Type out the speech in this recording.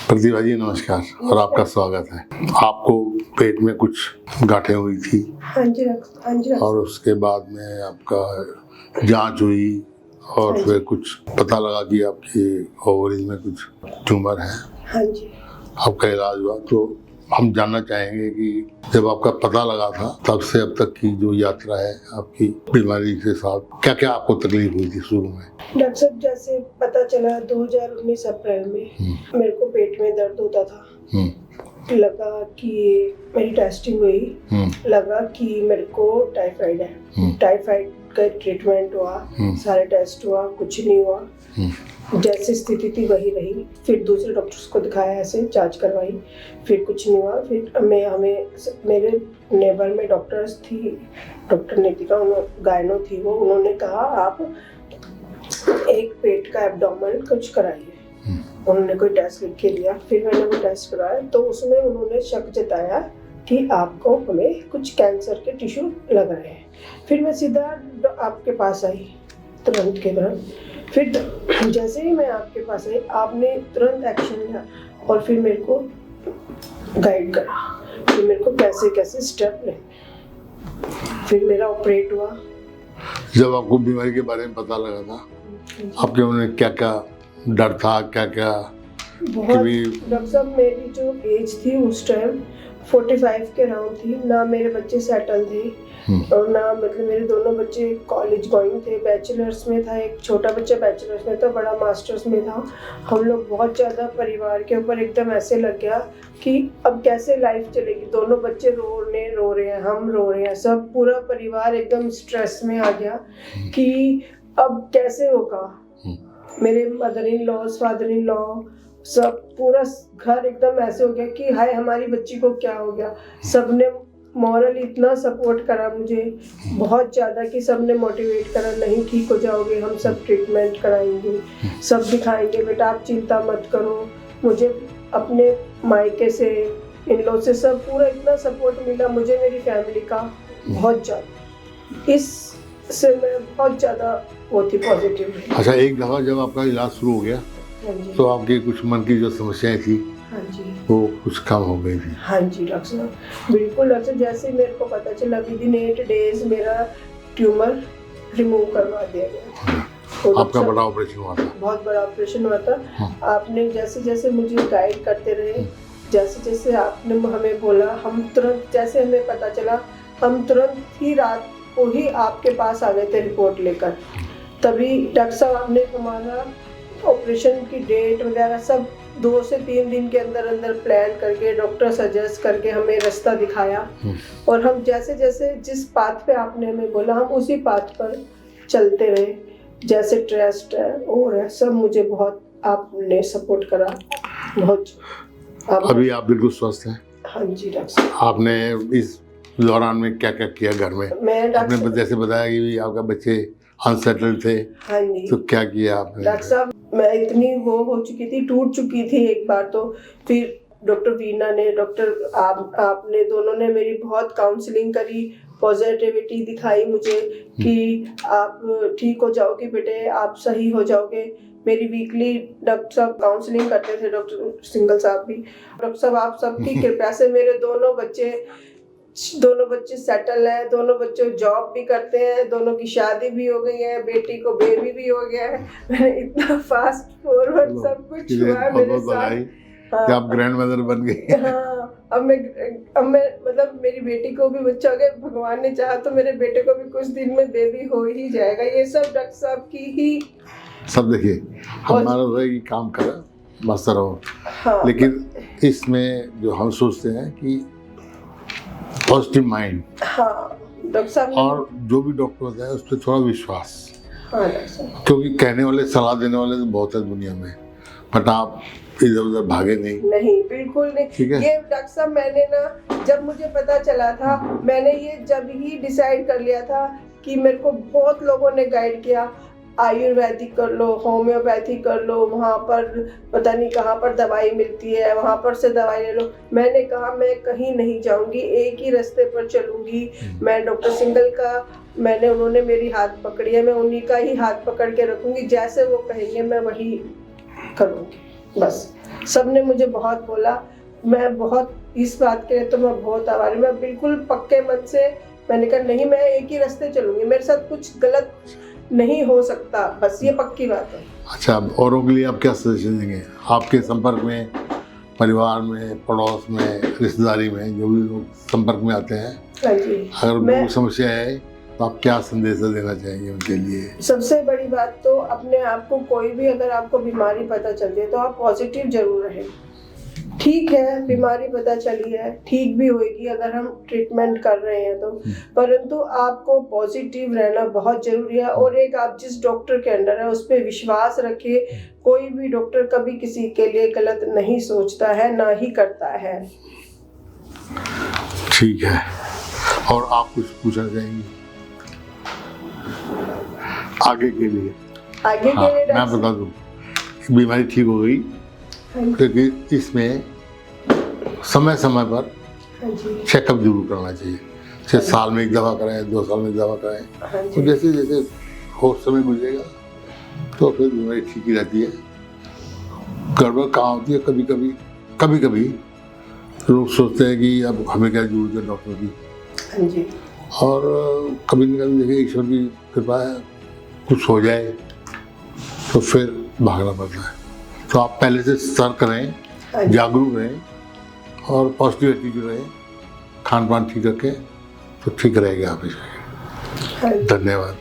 प्रतिभा जी नमस्कार और आपका स्वागत है। आपको पेट में कुछ गांठें हुई थी। हाँ जी। और उसके बाद में आपका जांच हुई और फिर कुछ पता लगा कि आपकी ओवरी में कुछ ट्यूमर है। हाँ जी। आपका इलाज हुआ, तो हम जानना चाहेंगे कि जब आपका पता लगा था तब से अब तक की जो यात्रा है आपकी बीमारी के साथ, क्या क्या आपको तकलीफ हुई थी शुरू में? डॉक्टर साहब, जैसे पता चला 2019 अप्रैल में मेरे को पेट में दर्द होता था। लगा कि मेरी टेस्टिंग हुई, लगा कि मेरे को टाइफाइड है। टाइफाइड का ट्रीटमेंट हुआ, सारे टेस्ट हुआ, कुछ नहीं हुआ। जैसी स्थिति थी वही रही। फिर दूसरे डॉक्टर्स को दिखाया, ऐसे जांच करवाई, फिर कुछ नहीं हुआ। फिर मेरे नेबर में डॉक्टर्स थी, डॉक्टर नीतिका गायनो थी, वो उन्होंने कहा आप एक पेट का एब्डोमेन कुछ कराइए। उन्होंने कोई टेस्ट लिख के दिया, फिर मैंने वो टेस्ट कराया तो उसमें उन्होंने शक जताया कि आपको हमें कुछ कैंसर के टिश्यू लग रहे हैं। फिर मैं सीधा आपके पास आई, तुरंत के तुरंत। फिर जैसे ही मैं आपके पास आई, आपने तुरंत एक्शन लिया और फिर मेरे को गाइड करा कि मेरे को कैसे कैसे स्टेप लें। फिर मेरा ऑपरेट हुआ। जब आपको बीमारी के बारे में पता लगा था, आपके मन में क्या क्या डर था, क्या क्या? बहुत डॉक्टर साहब, मेरी जो एज थी उस टाइम 45 के राउंड थी। ना मेरे बच्चे सेटल थे और ना मतलब मेरे दोनों बच्चे कॉलेज गोइंग थे। बैचलर्स में था, एक छोटा बच्चा बैचलर्स में था, बड़ा मास्टर्स में था। हम लोग बहुत ज़्यादा परिवार के ऊपर एकदम ऐसे लग गया कि अब कैसे लाइफ चलेगी। दोनों बच्चे रो रहे हैं, हम रो रहे हैं, सब पूरा परिवार एकदम स्ट्रेस में आ गया कि अब कैसे होगा। मेरे mother in law, father in law, सब पूरा घर एकदम ऐसे हो गया कि हाय हमारी बच्ची को क्या हो गया। सबने मॉरल इतना सपोर्ट करा मुझे बहुत ज़्यादा कि सबने मोटिवेट करा, नहीं ठीक हो जाओगे, हम सब ट्रीटमेंट कराएंगे, सब दिखाएंगे, बेटा आप चिंता मत करो। मुझे अपने मायके से, इन लोग से सब पूरा इतना सपोर्ट मिला मुझे, मेरी फैमिली का बहुत ज़्यादा। इससे मैं बहुत ज़्यादा वो थी पॉजिटिव। अच्छा, एक दफ़ा जब आपका इलाज शुरू हो गया तो आपकी कुछ मन की जो समस्याएं थी, हाँ जी, वो कुछ कम हो गई थी? हाँ जी डॉक्टर साहब, बिल्कुल डॉक्टर। जैसे मेरे को पता चला विदिन 8 डेज मेरा ट्यूमर रिमूव करवा दिया गया। तो आपका बड़ा ऑपरेशन हुआ था? बहुत बड़ा ऑपरेशन हुआ था। आपने जैसे जैसे मुझे गाइड करते रहे, जैसे जैसे आपने हमें बोला, हम तुरंत, जैसे हमें पता चला हम तुरंत ही रात को ही आपके पास आ गए थे रिपोर्ट लेकर। तभी डॉक्टर साहब आपने हमारा ऑपरेशन की डेट वगैरह सब 2 से 3 दिन के अंदर अंदर प्लान करके, डॉक्टर सजेस्ट करके हमें रास्ता दिखाया। और हम जैसे जैसे जिस पाथ पे आपने हमें बोला, हम उसी पाथ पर चलते रहे। जैसे ट्रस्ट है और है, सब मुझे बहुत आपने सपोर्ट करा बहुत। अभी आप बिल्कुल स्वस्थ हैं? हाँ जी डॉक्टर साहब। आपने इस दौरान में क्या क्या किया घर में? आपने जैसे बताया कि आपका बच्चे अनसेटल्ड थे। हाँ जी। तो क्या किया आपने? डॉक्टर साहब, मैं इतनी वो हो चुकी थी, टूट चुकी थी एक बार तो। फिर डॉक्टर वीना ने, डॉक्टर आपने दोनों ने मेरी बहुत काउंसलिंग करी, पॉजिटिविटी दिखाई मुझे कि आप ठीक हो जाओगे बेटे, आप सही हो जाओगे। मेरी वीकली डॉक्टर साहब काउंसलिंग करते थे, डॉक्टर सिंगल साहब भी। डॉक्टर साहब आप सबकी कृपया से मेरे दोनों बच्चे सेटल हैं, दोनों बच्चे जॉब भी करते हैं, दोनों की शादी भी हो गई है, बेटी को बेबी भी हो गया है। मैंने इतना फास्ट फॉरवर्ड सब कुछ हुआ है मेरे साथ। कि आप ग्रैंड मदर बन गई। हाँ, अब मैं मतलब मेरी बेटी को भी बच्चा हो गया, भगवान ने चाहा तो मेरे बेटे को भी कुछ दिन में बेबी हो ही जाएगा। ये सब डॉक्टर साहब की ही सब। देखिए, हमारा वही काम करा, मस्त रहो। हाँ, लेकिन इसमें जो हम सोचते हैं कि पॉजिटिव माइंड, हाँ डॉक्टर साहब, और जो भी डॉक्टर होता है उस पर थोड़ा विश्वास। हाँ डॉक्टर साहब, क्योंकि कहने वाले, सलाह देने वाले तो बहुत है दुनिया में, बट आप इधर उधर भागे नहीं, बिल्कुल नहीं। ठीक है? ये डॉक्टर साहब, मैंने ना जब मुझे पता चला था, मैंने ये जब ही डिसाइड कर लिया था कि मेरे को बहुत लोगों ने गाइड किया, आयुर्वेदिक कर लो, होम्योपैथी कर लो, वहाँ पर पता नहीं कहाँ पर दवाई मिलती है, वहाँ पर से दवाई ले लो। मैंने कहा मैं कहीं नहीं जाऊँगी, एक ही रास्ते पर चलूँगी। मैं डॉक्टर सिंगल का, उन्होंने मेरी हाथ पकड़ी है, मैं उन्हीं का ही हाथ पकड़ के रखूँगी, जैसे वो कहेंगे मैं वही करूँगी बस। सबने मुझे बहुत बोला, मैं बहुत इस बात के लिए तो मैं बहुत आभारी, मैं बिल्कुल पक्के मन से मैंने कहा नहीं, मैं एक ही रास्ते चलूंगी, मेरे साथ कुछ गलत नहीं हो सकता, बस ये पक्की बात है। अच्छा, औरों के लिए आप क्या सजेशन देंगे? आपके संपर्क में, परिवार में, पड़ोस में, रिश्तेदारी में जो भी लोग संपर्क में आते हैं, हाँ जी, अगर कोई समस्या है तो आप क्या संदेश देना चाहेंगे उनके लिए? सबसे बड़ी बात तो अपने आप को, कोई भी अगर आपको बीमारी पता चलती है तो आप पॉजिटिव जरूर रहें। ठीक है, बीमारी पता चली है, ठीक भी होगी अगर हम ट्रीटमेंट कर रहे हैं तो, परंतु आपको पॉजिटिव रहना बहुत जरूरी है। और एक आप जिस डॉक्टर के अंडर है उस पर विश्वास रखिए। कोई भी डॉक्टर कभी किसी के लिए गलत नहीं सोचता है, ना ही करता है। ठीक है, और आप कुछ पूछना चाहेंगे आगे के लिए? आगे के लिए मैं बता दूं, बीमारी ठीक हो गई क्योंकि इसमें समय समय पर चेकअप जरूर करना चाहिए। जैसे साल में एक दफ़ा कराएं, 2 साल में एक दफ़ा कराएं, तो जैसे जैसे हो समय गुजरेगा तो फिर बीमारी ठीक ही रहती है। गड़बड़ कहाँ होती है, कभी कभी लोग सोचते हैं कि अब हमें क्या जरूरत है डॉक्टर की, और कभी न कभी देखिए ईश्वर की कृपा है, कुछ हो जाए तो फिर भागना पड़ता है। तो आप पहले से सतर्क रहें, जागरूक रहें और पॉजिटिव एटीट्यूड रहें, खान पान ठीक रखें तो ठीक रहेगा हमेशा। धन्यवाद।